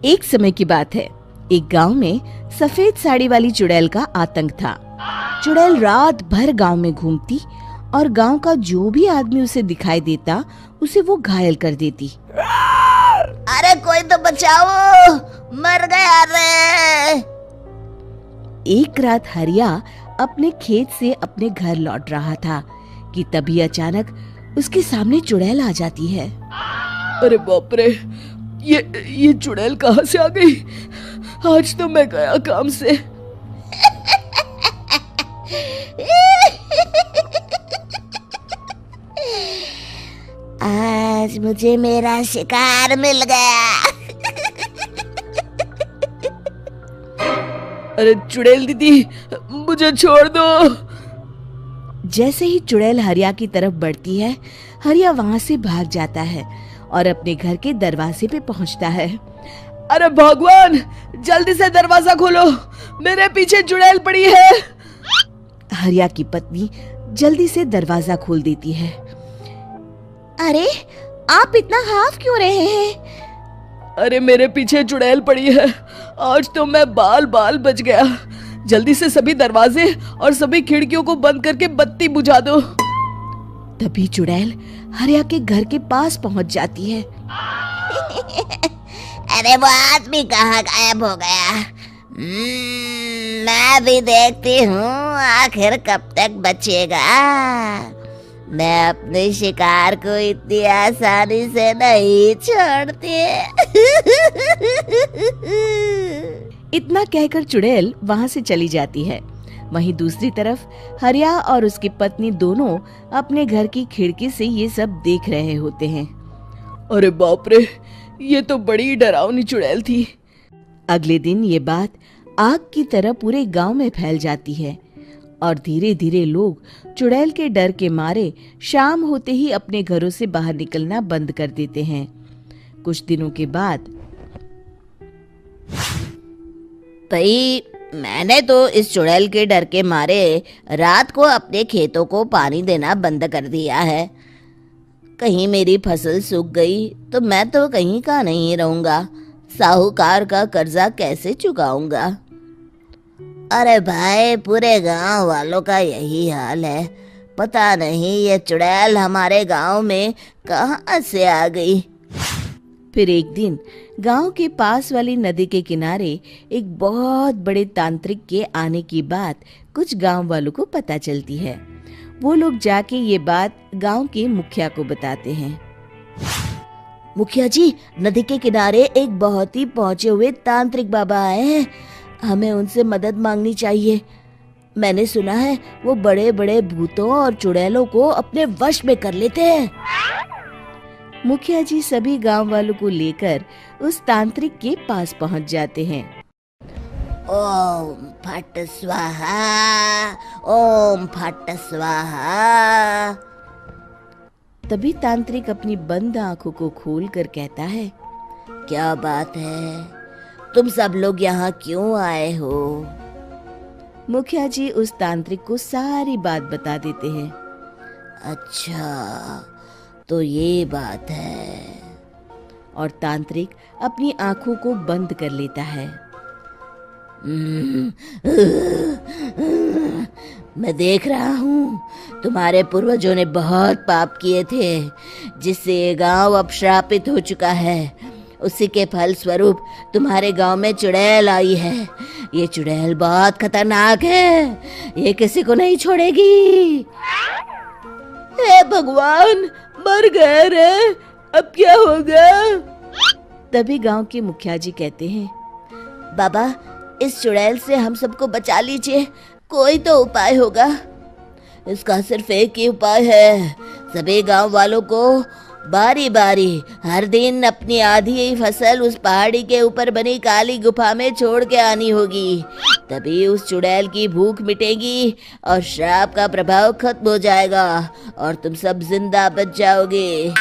एक समय की बात है। एक गांव में सफेद साड़ी वाली चुड़ैल का आतंक था। चुड़ैल रात भर गांव में घूमती और गांव का जो भी आदमी उसे दिखाई देता उसे वो घायल कर देती। अरे कोई तो बचाओ, मर गया रे। एक रात हरिया अपने खेत से अपने घर लौट रहा था कि तभी अचानक उसके सामने चुड़ैल आ जाती है। अरे बाप रे, ये चुड़ैल कहाँ से आ गई? आज तो मैं गया काम से। आज मुझे मेरा शिकार मिल गया। अरे चुड़ैल दीदी, मुझे छोड़ दो। जैसे ही चुड़ैल हरिया की तरफ बढ़ती है, हरिया वहाँ से भाग जाता है और अपने घर के दरवाजे पे पहुँचता है। अरे भगवान, जल्दी से दरवाजा खोलो, मेरे पीछे चुड़ैल पड़ी है। हरिया की पत्नी जल्दी से दरवाजा खोल देती है। अरे आप इतना हाफ क्यों रहे हैं? अरे मेरे पीछे चुड़ैल पड़ी है, आज तो मैं बाल बाल बच गया। जल्दी से सभी दरवाजे और सभी खिड़कियों को बंद करके बत्ती बुझा दो। तभी चुड़ैल हरिया के घर के पास पहुंच जाती है। अरे वो आदमी कहाँ गायब हो गया? मैं भी देखती हूँ आखिर कब तक बचेगा। मैं अपने शिकार को इतनी आसानी से नहीं छोड़ती। इतना कहकर चुड़ैल वहां से चली जाती है। वहीं दूसरी तरफ हरिया और उसकी पत्नी दोनों अपने घर की खिड़की से ये सब देख रहे होते हैं। अरे बाप रे, ये तो बड़ी डरावनी चुड़ैल थी। अगले दिन ये बात आग की तरह पूरे गांव में फैल जाती है और धीरे धीरे लोग चुड़ैल के डर के मारे शाम होते ही अपने घरों से बाहर निकलना बंद कर देते हैं। कुछ दिनों के बाद भाई, मैंने तो इस चुड़ैल के डर के मारे रात को अपने खेतों को पानी देना बंद कर दिया है। कहीं मेरी फसल सूख गई तो मैं तो कहीं का नहीं रहूंगा। साहूकार का कर्जा कैसे चुकाऊंगा? अरे भाई, पूरे गांव वालों का यही हाल है। पता नहीं ये चुड़ैल हमारे गांव में कहां से आ गई। फिर एक दिन गांव के पास वाली नदी के किनारे एक बहुत बड़े तांत्रिक के आने की बात कुछ गांव वालों को पता चलती है। वो लोग जाके ये बात गांव के मुखिया को बताते हैं। मुखिया जी, नदी के किनारे एक बहुत ही पहुंचे हुए तांत्रिक बाबा आए हैं। हमें उनसे मदद मांगनी चाहिए। मैंने सुना है वो बड़े बड़े भूतों और चुड़ैलों को अपने वश में कर लेते हैं। मुखिया जी सभी गांव वालों को लेकर उस तांत्रिक के पास पहुंच जाते हैं। ओम फट स्वाहा, ओम फट स्वाहा। तभी तांत्रिक अपनी बंद आंखों को खोलकर कहता है, क्या बात है? तुम सब लोग यहाँ क्यों आए हो? मुखिया जी उस तांत्रिक को सारी बात बता देते हैं। अच्छा, तो ये बात है। और तांत्रिक अपनी आंखों को बंद कर लेता है। मैं देख रहा हूँ तुम्हारे पूर्वजों ने बहुत पाप किए थे, जिससे ये गांव अब श्रापित हो चुका है। उसी के फल स्वरूप तुम्हारे गांव में चुड़ैल आई है। ये चुड़ैल बहुत खतरनाक है, ये किसी को नहीं छोड़ेगी। हे भगवान, मर गए रे, अब क्या होगा? तभी गांव के मुखिया जी कहते हैं, बाबा, इस चुड़ैल से हम सबको बचा लीजिए। कोई तो उपाय होगा। इसका सिर्फ एक ही उपाय है। सभी गांव वालों को बारी बारी हर दिन अपनी आधी फसल उस पहाड़ी के ऊपर बनी काली गुफा में छोड़ के आनी होगी। तभी उस चुड़ैल की भूख मिटेगी और श्राप का प्रभाव खत्म हो जाएगा और तुम सब जिंदा बच जाओगे।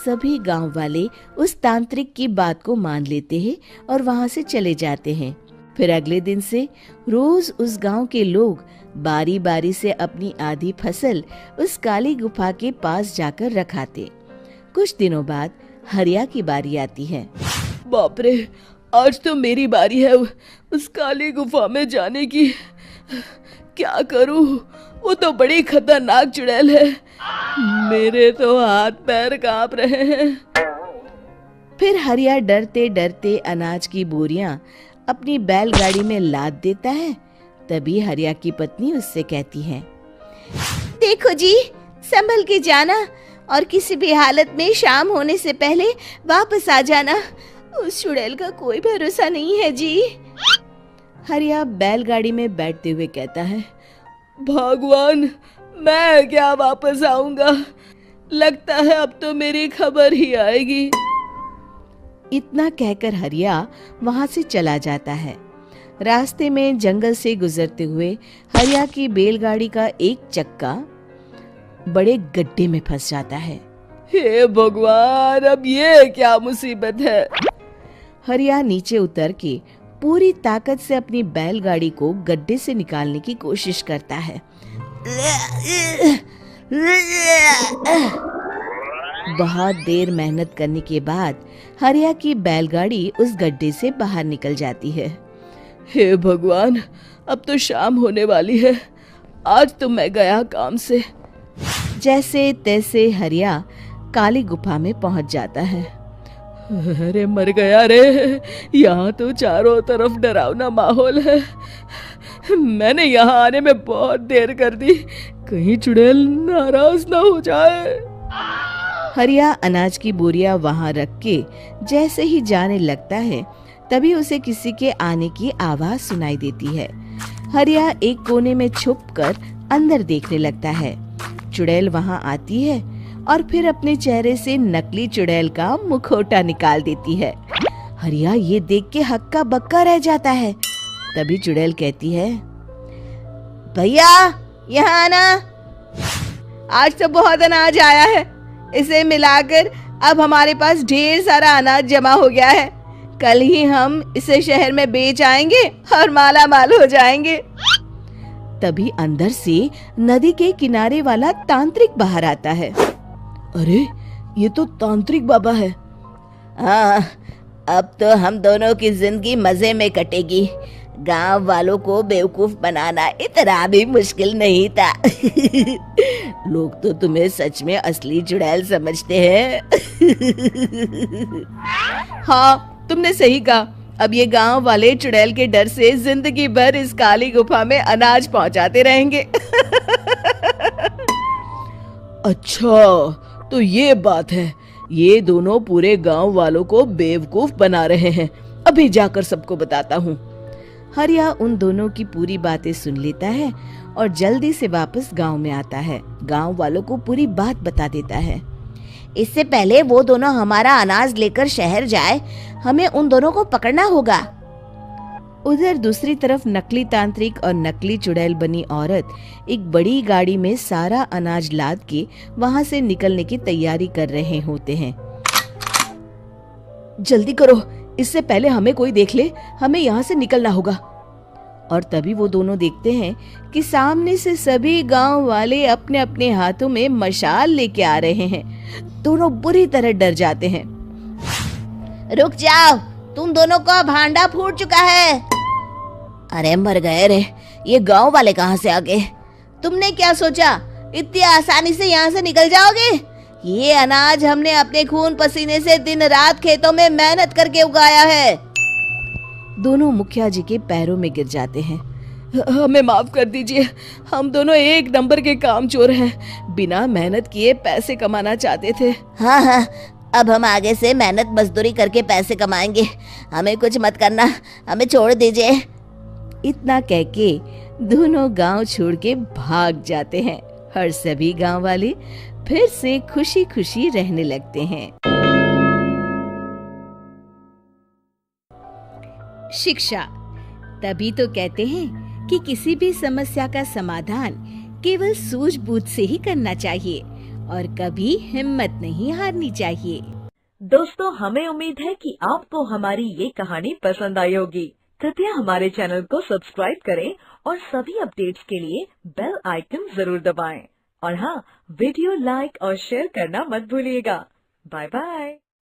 सभी गांव वाले उस तांत्रिक की बात को मान लेते हैं और वहां से चले जाते हैं। फिर अगले दिन से रोज उस गांव के लोग बारी बारी से अपनी आधी फसल उस काली गुफा के पास जाकर रखाते। कुछ दिनों बाद हरिया की बारी आती है। बाप रे, आज तो मेरी बारी है उस काली गुफा में जाने की। क्या करूं, वो तो बड़ी खतरनाक चुड़ैल है। मेरे तो हाथ पैर कांप रहे हैं। फिर हरिया डरते डरते अनाज की बोरियां अपनी बैलगाड़ी में लाद देता है। तभी हरिया की पत्नी उससे कहती है, देखो जी, संभल के जाना और किसी भी हालत में शाम होने से पहले वापस आ जाना। उस चुड़ैल का कोई भरोसा नहीं है जी। हरिया बैलगाड़ी में बैठते हुए कहता है, भगवान, मैं क्या वापस आऊंगा? लगता है अब तो मेरी खबर ही आएगी। इतना कहकर हरिया वहां से चला जाता है। रास्ते में जंगल से गुजरते हुए हरिया की बैलगाड़ी का एक चक्का बड़े गड्ढे में फंस जाता है। हे भगवान, अब ये क्या मुसीबत है? हरिया नीचे उतर के पूरी ताकत से अपनी बैलगाड़ी को गड्ढे से निकालने की कोशिश करता है। बहुत देर मेहनत करने के बाद हरिया की बैलगाड़ी उस गड्ढे से बाहर निकल जाती है। हे भगवान, अब तो शाम होने वाली है। आज तो मैं गया काम से। जैसे तैसे हरिया काली गुफा में पहुंच जाता है। अरे मर गया रे, यहाँ तो चारों तरफ डरावना माहौल है। मैंने यहाँ आने में बहुत देर कर दी, कहीं चुड़ैल नाराज ना हो जाए। हरिया अनाज की बोरिया वहां रख के जैसे ही जाने लगता है, तभी उसे किसी के आने की आवाज सुनाई देती है। हरिया एक कोने में छुपकर अंदर देखने लगता है। चुड़ैल वहां आती है और फिर अपने चेहरे से नकली चुड़ैल का मुखौटा निकाल देती है। हरिया ये देख के हक्का बक्का रह जाता है। तभी चुड़ैल कहती है, भैया यहाँ आना। आज तो बहुत अनाज आया है, इसे मिलाकर अब हमारे पास ढेर सारा अनाज जमा हो गया है। कल ही हम इसे शहर में बेच आएंगे और माला माल हो जाएंगे। तभी अंदर से नदी के किनारे वाला तांत्रिक बाहर आता है। अरे, ये तो तांत्रिक बाबा है। हाँ, अब तो हम दोनों की जिंदगी मजे में कटेगी। गांव वालों को बेवकूफ बनाना इतना भी मुश्किल नहीं था। लोग तो तुम्हें सच में असली चुड़ैल समझते हैं। हाँ, तुमने सही कहा। अब ये गांव वाले चुड़ैल के डर से जिंदगी भर इस काली गुफा में अनाज पहुंचाते रहेंगे। अच्छा, तो ये बात है। ये दोनों पूरे गांव वालों को बेवकूफ बना रहे हैं। अभी जाकर सबको बताता हूँ। हरिया उन दोनों की पूरी बातें सुन लेता है और जल्दी से वापस गांव में आता है। गांव वालों को पूरी बात बता देता है। इससे पहले वो दोनों हमारा अनाज लेकर शहर जाए, हमें उन दोनों को पकड़ना होगा। उधर दूसरी तरफ नकली तांत्रिक और नकली चुड़ैल बनी औरत एक बड़ी गाड़ी में सारा अनाज लाद के वहां से निकलने की तैयारी कर रहे होते हैं। जल्दी करो, इससे पहले हमें कोई देख ले। हमें यहाँ से निकलना होगा। और तभी वो दोनों देखते हैं कि सामने से सभी गांव वाले अपने अपने हाथों में मशाल लेके आ रहे हैं। दोनों बुरी तरह डर जाते हैं। रुक जाओ, तुम दोनों का भांडा फूट चुका है। अरे मर गए रे, ये गांव वाले कहाँ से आ गए? तुमने क्या सोचा इतनी आसानी से यहाँ से निकल जाओगे? ये अनाज हमने अपने खून पसीने से दिन रात खेतों में मेहनत करके उगाया है। दोनों मुखिया जी के पैरों में गिर जाते हैं। हमें माफ कर दीजिए, हम दोनों एक नंबर के कामचोर हैं। बिना मेहनत किए पैसे कमाना चाहते थे। हाँ हाँ, अब हम आगे से मेहनत मजदूरी करके पैसे कमाएंगे। हमें कुछ मत करना, हमें छोड़ दीजिए। इतना कह के दोनों गांव छोड़ के भाग जाते हैं और सभी गांव वाले फिर से खुशी खुशी रहने लगते हैं। शिक्षा, तभी तो कहते हैं कि किसी भी समस्या का समाधान केवल सूझबूझ से ही करना चाहिए और कभी हिम्मत नहीं हारनी चाहिए। दोस्तों, हमें उम्मीद है कि आपको हमारी ये कहानी पसंद आई होगी। कृपया हमारे चैनल को सब्सक्राइब करें और सभी अपडेट्स के लिए बेल आइकन जरूर दबाएं। और हाँ, वीडियो लाइक और शेयर करना मत भूलिएगा। Bye bye.